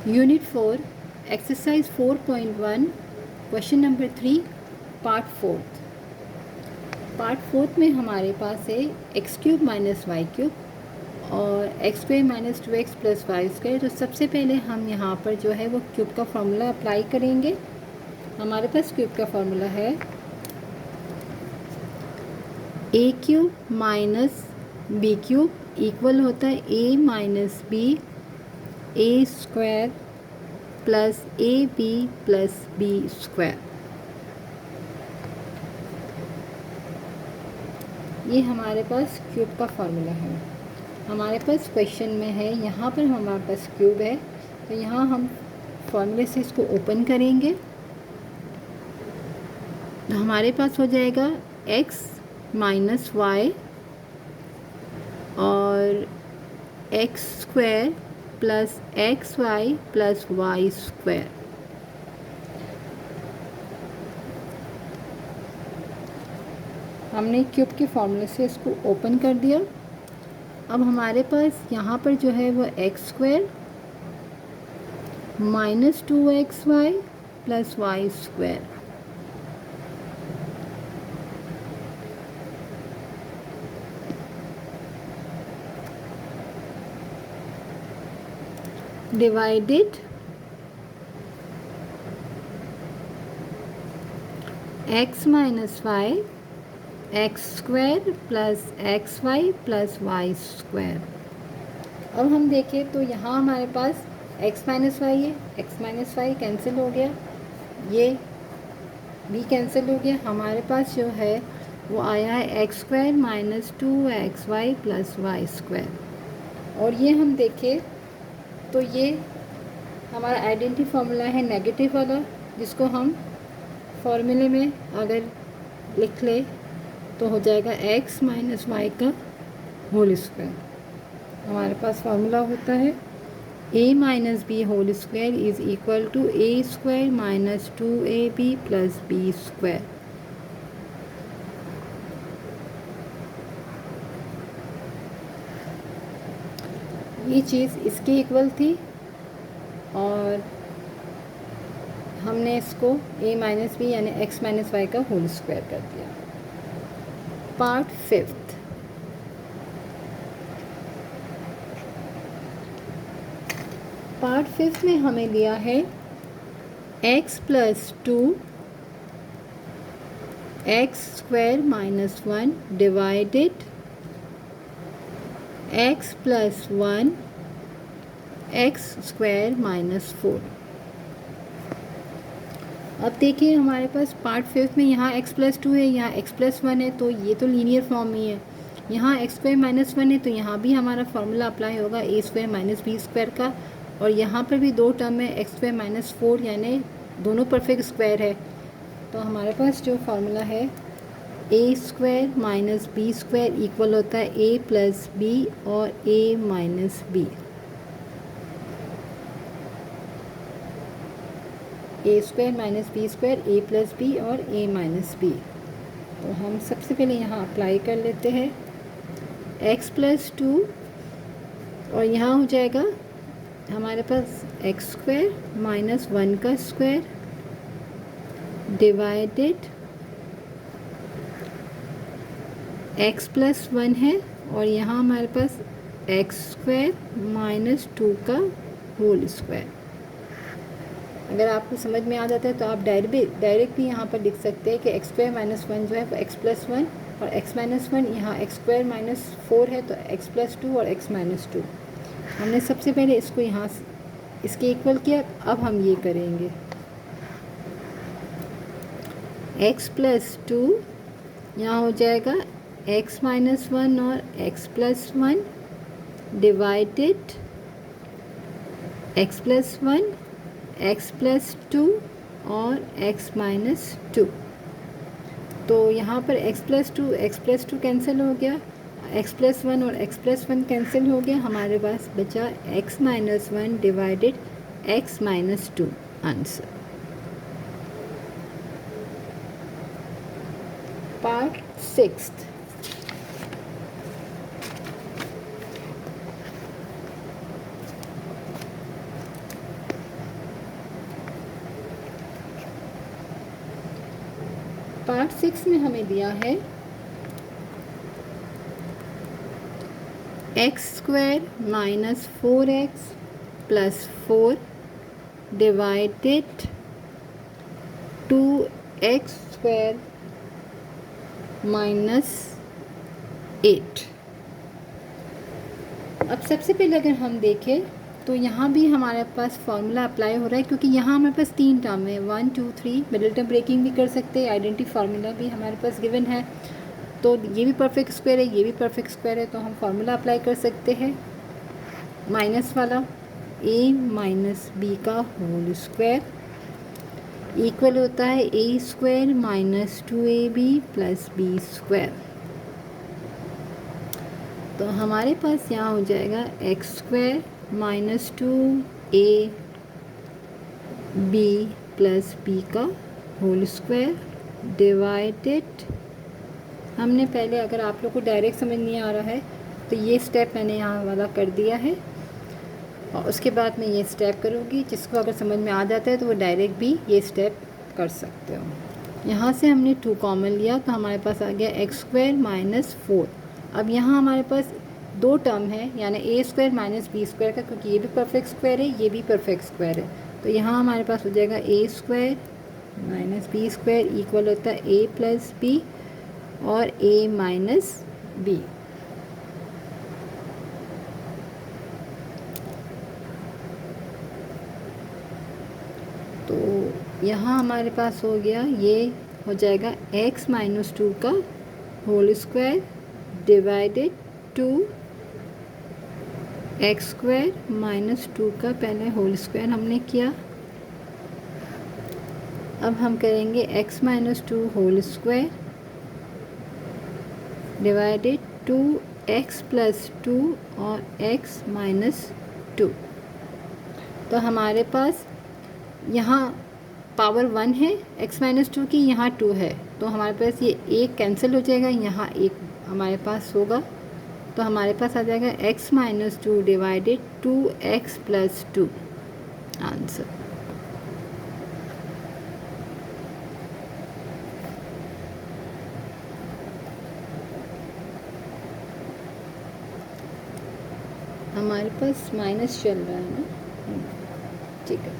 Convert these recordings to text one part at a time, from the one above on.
Unit 4 exercise 4.1 question number 3 part fourth में हमारे पास है x cube minus y cube और x square minus 2x plus y square. तो सबसे पहले हम यहाँ पर जो है वो क्यूब का फॉर्मूला अप्लाई करेंगे। हमारे पास क्यूब का फॉर्मूला है a cube minus b cube equal होता है a minus b a square plus a b plus b square. ये हमारे पास क्यूब का फॉर्मूला है। हमारे पास क्वेश्चन में है, यहाँ पर हमारे पास क्यूब है, तो यहाँ हम फॉर्मूले से इसको ओपन करेंगे तो हमारे पास हो जाएगा x माइनस वाई और x square plus x y plus y square. हमने क्यूब के फॉर्मूले से इसको ओपन कर दिया। अब हमारे पास यहाँ पर जो है वो x square minus 2xy plus y square, divided x minus y x square plus x y plus y square. अब हम देखें तो यहाँ हमारे पास x माइनस वाई है, x माइनस वाई कैंसिल हो गया, ये भी कैंसिल हो गया। हमारे पास जो है वो आया है x square minus 2xy plus y square. और ये हम देखें तो ये हमारा आइडेंटिटी फार्मूला है नेगेटिव वाला, जिसको हम फॉर्मूले में अगर लिख ले तो हो जाएगा x माइनस वाई का होल स्क्वायर। हमारे पास फार्मूला होता है a minus b whole square is equal to a square minus 2ab plus b square. ये चीज़ इसके इक्वल थी और हमने इसको a माइनस बी यानी x माइनस वाई का होल स्क्वायर कर दिया। पार्ट फिफ्थ, पार्ट फिफ्थ में हमें लिया है x plus 2 x square minus 1 divided x plus 1 x square minus 4। अब देखिए हमारे पास पार्ट फिफ्थ में यहाँ x प्लस 2 है, यहाँ x प्लस 1 है, तो ये तो लीनियर फॉर्म में है। यहाँ x स्क्वायर माइनस 1 है तो यहाँ भी हमारा फार्मूला अप्लाई होगा a square minus b square का। और यहाँ पर भी दो टर्म है x स्क्वायर माइनस 4, यानी दोनों परफेक्ट स्क्वायर है। तो हमारे पास जो फार्मूला है a square minus b square equal होता है a प्लस बी और a minus b. A square minus b square a plus b और ए माइनस बी। तो हम सबसे पहले यहाँ अप्लाई कर लेते हैं x प्लस 2 और यहाँ हो जाएगा हमारे पास एक्स स्क्वायर माइनस 1 का स्क्वायर डिवाइडेड x प्लस 1 है और यहाँ हमारे पास एक्स स्क्वायर माइनस 2 का होल स्क्वायर। अगर आपको समझ में आ जाता है तो आप डायरेक्ट भी यहाँ पर लिख सकते हैं कि एक्स स्क्वायर माइनस 1 जो है वो एक्स प्लस 1 और एक्स माइनस 1, यहाँ एक्स स्क्वायर माइनस 4 है तो एक्स प्लस 2 और एक्स माइनस 2। हमने सबसे पहले इसको यहाँ इसके इक्वल किया। अब हम ये करेंगे एक्स प्लस 2 यहाँ हो जाएगा एक्स माइनस 1 और x plus 1 divided x plus 1 x plus 2 और x माइनस 2। तो यहाँ पर x प्लस 2 कैंसिल हो गया, x प्लस 1 और x प्लस 1 कैंसिल हो गया। हमारे पास बचा x minus 1 divided x minus 2 answer. Part sixth, part 6 में हमें दिया है x² minus 4x plus 4 divided 2x² minus 8। अब सबसे पहले अगर हम देखें तो यहाँ भी हमारे पास फार्मूला अप्लाई हो रहा है, क्योंकि यहाँ हमारे पास 3 टर्म है, 1 2 3। मिडिल टर्म ब्रेकिंग भी कर सकते हैं, आइडेंटिटी फार्मूला भी हमारे पास गिवन है। तो ये भी परफेक्ट स्क्वायर है, ये भी परफेक्ट स्क्वायर है, तो हम फार्मूला अप्लाई कर सकते हैं माइनस वाला, a माइनस बी का होल स्क्वायर इक्वल होता है a² minus 2ab plus b²। तो हमारे पास यहाँ हो जाएगा x² minus 2ab plus b का होल स्क्वायर डिवाइडेड, हमने पहले, अगर आप लोग को डायरेक्ट समझ नहीं आ रहा है तो ये स्टेप मैंने यहाँ वाला कर दिया है, और उसके बाद मैं ये स्टेप करूँगी। जिसको अगर समझ में आ जाता है तो वो डायरेक्ट भी ये स्टेप कर सकते हो। यहाँ से हमने 2 कॉमन लिया तो हमारे पास आ गया x² माइनस 4। अब यहाँ हमारे पास 2 टर्म है, यानी a² माइनस b² का, क्योंकि ये भी परफेक्ट स्क्वायर है, ये भी परफेक्ट स्क्वायर है। तो यहाँ हमारे पास हो जाएगा a² माइनस b² इक्वल होता है a प्लस b और a माइनस b। तो यहाँ हमारे पास हो गया, ये हो जाएगा x माइनस 2 का whole square divided 2x² minus 2 का पहले होल स्क्वायर हमने किया। अब हम करेंगे x minus 2 whole square divided 2x plus 2 और x माइनस 2। तो हमारे पास यहाँ पावर 1 है x माइनस 2 की, यहाँ 2 है, तो हमारे पास ये एक कैंसिल हो जाएगा, यहाँ एक हमारे पास होगा। तो हमारे पास आ जाएगा x minus 2 divided 2x plus 2 answer. हमारे पास माइनस चल रहा है ना, ठीक है।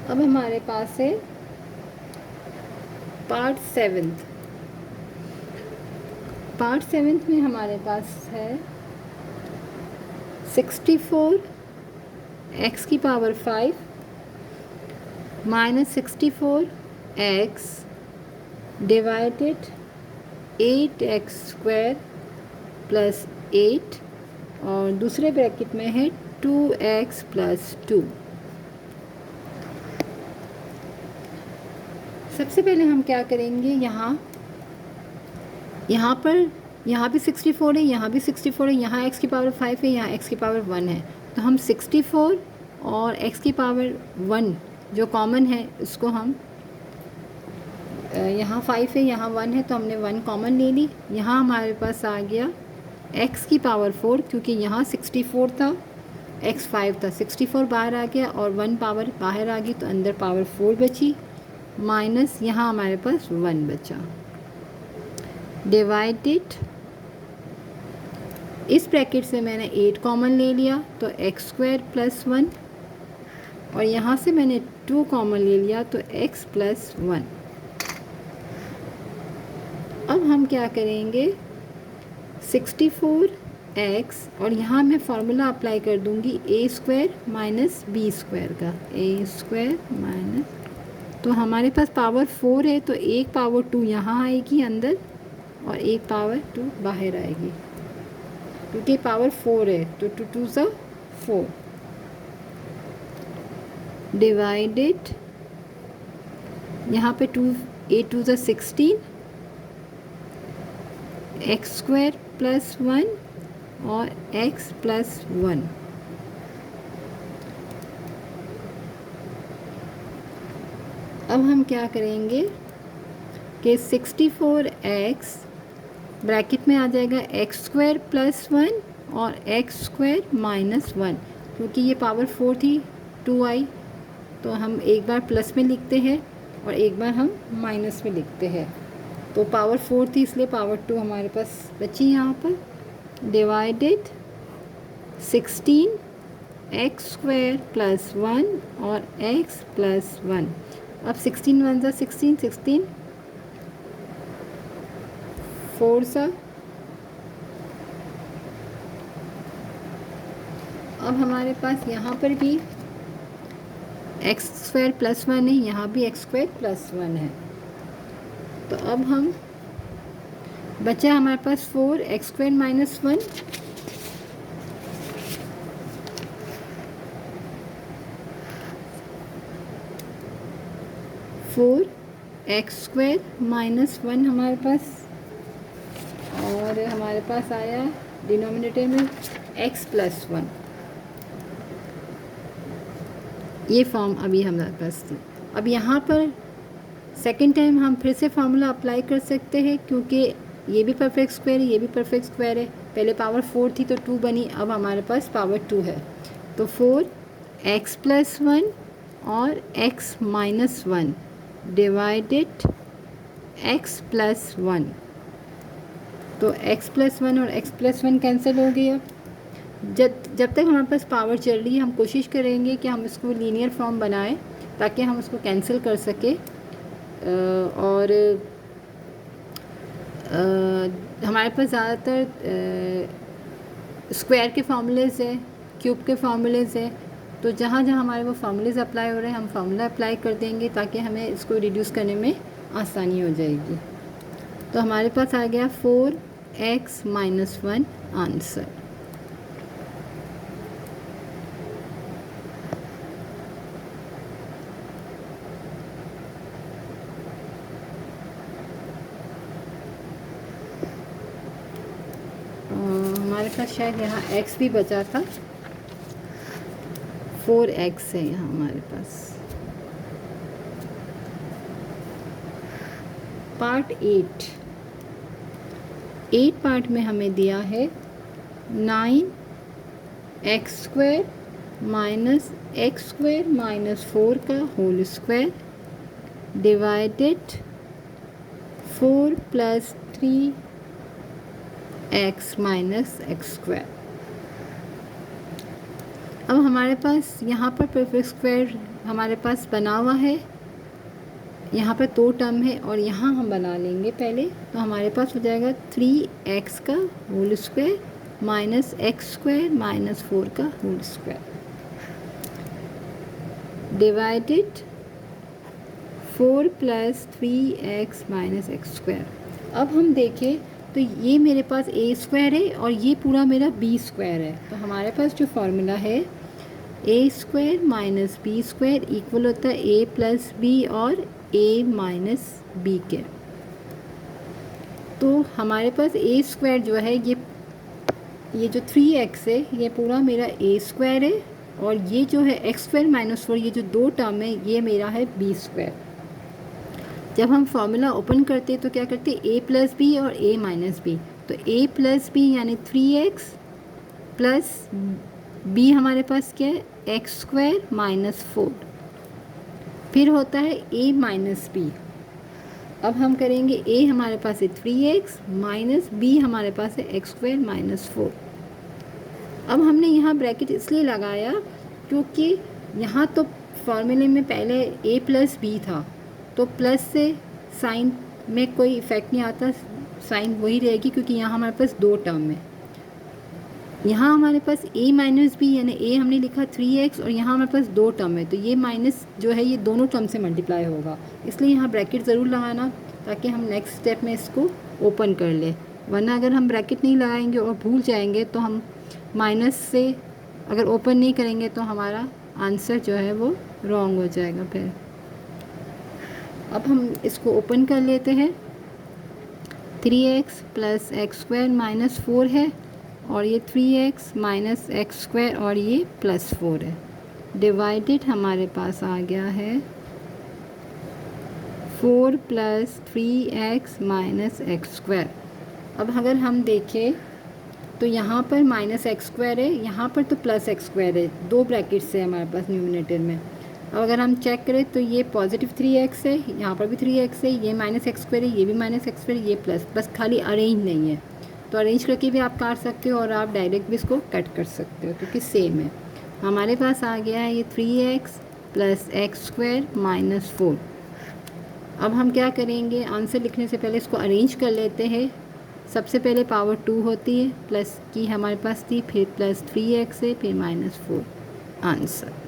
अब हमारे पास है पार्ट 7। पार्ट 7 में हमारे पास है 64 x की power 5 minus 64 x divided 8x² plus 8 और दूसरे ब्रैकेट में है 2x प्लस 2। सबसे पहले हम क्या करेंगे, यहाँ भी 64 है, यहाँ भी 64 है, यहाँ x की पावर 5 है, यहाँ x की पावर 1 है। तो हम 64 और x की पावर 1 जो कॉमन है उसको हम, यहाँ 5 है, यहाँ 1 है, तो हमने 1 कॉमन ले ली। यहाँ हमारे पास आ गया x की पावर 4, क्योंकि यहाँ 64 था, x 5 था, 64 बाहर आ गया और 1 पावर बाहर आ गई, तो अंदर पावर 4 बची, माइनस यहाँ हमारे पास 1 बचा डिवाइडेड, इस ब्रैकेट से मैंने 8 कॉमन ले लिया तो x² प्लस 1, और यहाँ से मैंने 2 कॉमन ले लिया तो x प्लस 1। अब हम क्या करेंगे, 64x और यहाँ मैं फार्मूला अप्लाई कर दूँगी a² माइनस b² का, a² माइनस, तो हमारे पास पावर 4 है तो एक पावर 2 यहाँ आएगी अंदर और एक पावर 2 बाहर आएगी, क्योंकि पावर 4 है तो 2 2 सा 4 डिवाइडेड, यहाँ पे 2 8 2 सा 16 x² प्लस 1 और x प्लस 1। अब हम क्या करेंगे कि 64x ब्रैकेट में आ जाएगा x² प्लस 1 और x² माइनस 1, क्योंकि ये पावर 4 थी 2 आई, तो हम एक बार प्लस में लिखते हैं और एक बार हम माइनस में लिखते हैं। तो पावर 4 थी इसलिए पावर 2 हमारे पास बची यहाँ पर। डिवाइडेड 16 एक्स स्क्वायर प्लस 1 और एक्स प्लस 1। अब 16 1 ज़ा 16, 16 4 सा। अब हमारे पास यहाँ पर भी एक्स स्क्वायर प्लस 1 है, यहाँ भी एक्स स्क्वायर प्लस 1 है। तो अब हम बचा हमारे पास 4 x square minus 1, x square minus 1 हमारे पास, और हमारे पास आया डिनोमिनेटर में एक्स प्लस 1। ये फॉर्म अभी हमारे पास थी। अब यहाँ पर सेकेंड टाइम हम फिर से फार्मूला अप्लाई कर सकते हैं, क्योंकि ये भी परफेक्ट स्क्वायर है, ये भी परफेक्ट स्क्वायर है। पहले पावर 4 थी तो 2 बनी, अब हमारे पास पावर 2 है। तो 4 एक्स प्लस 1 और x minus 1 divided x plus 1। तो x प्लस 1 और x प्लस 1 कैंसिल हो गया। जब तक हमारे पास पावर चल रही है हम कोशिश करेंगे कि हम इसको लीनियर फॉर्म बनाएं ताकि हम उसको कैंसिल कर सकें। और हमारे पास ज़्यादातर स्क्वायर के फार्मूलेज़ है, क्यूब के फार्मूलेज़ है। तो जहाँ जहाँ हमारे वो फार्मूलेज़ अप्लाई हो रहे हैं हम फार्मूला अप्लाई कर देंगे ताकि हमें इसको रिड्यूस करने में आसानी हो जाएगी। तो हमारे पास आ गया 4x माइनस 1 आंसर। हमारे पास शायद यहाँ x भी बचा था, 4x है यहाँ हमारे पास। पार्ट 8 पार्ट में हमें दिया है 9x square minus x square minus 4 का whole square divided 4 plus 3x minus x square. अब हमारे पास यहाँ पर परफेक्ट स्क्वायर हमारे पास बना हुआ है, यहाँ पर 2 टर्म है और यहाँ हम बना लेंगे पहले। तो हमारे पास हो जाएगा 3x का whole square minus x square minus 4 का whole square divided 4 plus 3x minus x square. अब हम देखें तो ये मेरे पास a स्क्वायर है और ये पूरा मेरा b स्क्वायर है। तो हमारे पास जो फार्मूला है a square minus b square equal होता है a प्लस बी और a माइनस बी के। तो हमारे पास a स्क्वायर जो है ये जो 3x है ये पूरा मेरा a स्क्वायर है, और ये जो है एक्स स्क्वायर माइनस 4 ये जो 2 टर्म है ये मेरा है b स्क्वायर। जब हम फार्मूला ओपन करते हैं तो क्या करते हैं a प्लस बी और a माइनस बी। तो a प्लस बी यानी 3x प्लस b हमारे पास क्या है एक्स स्क्वायर माइनस 4, फिर होता है a माइनस बी। अब हम करेंगे a हमारे पास है 3x माइनस b हमारे पास है एक्स स्क्वायर माइनस 4। अब हमने यहाँ ब्रैकेट इसलिए लगाया क्योंकि यहाँ तो फॉर्मूले में पहले a प्लस बी था, तो प्लस से साइन में कोई इफ़ेक्ट नहीं आता, साइन वही रहेगी क्योंकि यहाँ हमारे पास 2 टर्म है। यहाँ हमारे पास a माइनस बी यानी a हमने लिखा 3x और यहाँ हमारे पास 2 टर्म है, तो ये माइनस जो है ये दोनों टर्म से मल्टीप्लाई होगा, इसलिए यहाँ ब्रैकेट ज़रूर लगाना ताकि हम नेक्स्ट स्टेप में इसको ओपन कर लें। वरना अगर हम ब्रैकेट नहीं लगाएंगे और भूल जाएंगे तो हम माइनस से अगर ओपन नहीं करेंगे तो हमारा आंसर जो है वो रॉन्ग हो जाएगा। फिर अब हम इसको ओपन कर लेते हैं। 3x plus x square minus 4 है और ये 3x माइनस एक्स स्क्वायर और ये प्लस 4 है डिवाइडेड हमारे पास आ गया है 4 plus 3x minus x square. अब अगर हम देखें तो यहाँ पर माइनस एक्स स्क्वायर है, यहाँ पर तो प्लस एक्स स्क्वायर है, 2 ब्रैकेट्स है हमारे पास न्यूमिनेटर में। अब अगर हम चेक करें तो ये पॉजिटिव 3x है, यहाँ पर भी 3x है, ये माइनस एक्स स्क्वायर है, ये भी माइनस एक्स स्क्वायर, ये प्लस, बस खाली अरेंज नहीं है। तो अरेंज करके भी आप काट सकते हो और आप डायरेक्ट भी इसको कट कर सकते हो क्योंकि सेम है। हमारे पास आ गया है ये 3x plus x square minus 4। अब हम क्या करेंगे, आंसर लिखने से पहले इसको अरेंज कर लेते हैं। सबसे पहले पावर 2 होती है, प्लस की हमारे पास थी, फिर प्लस 3x है, फिर माइनस 4 आंसर।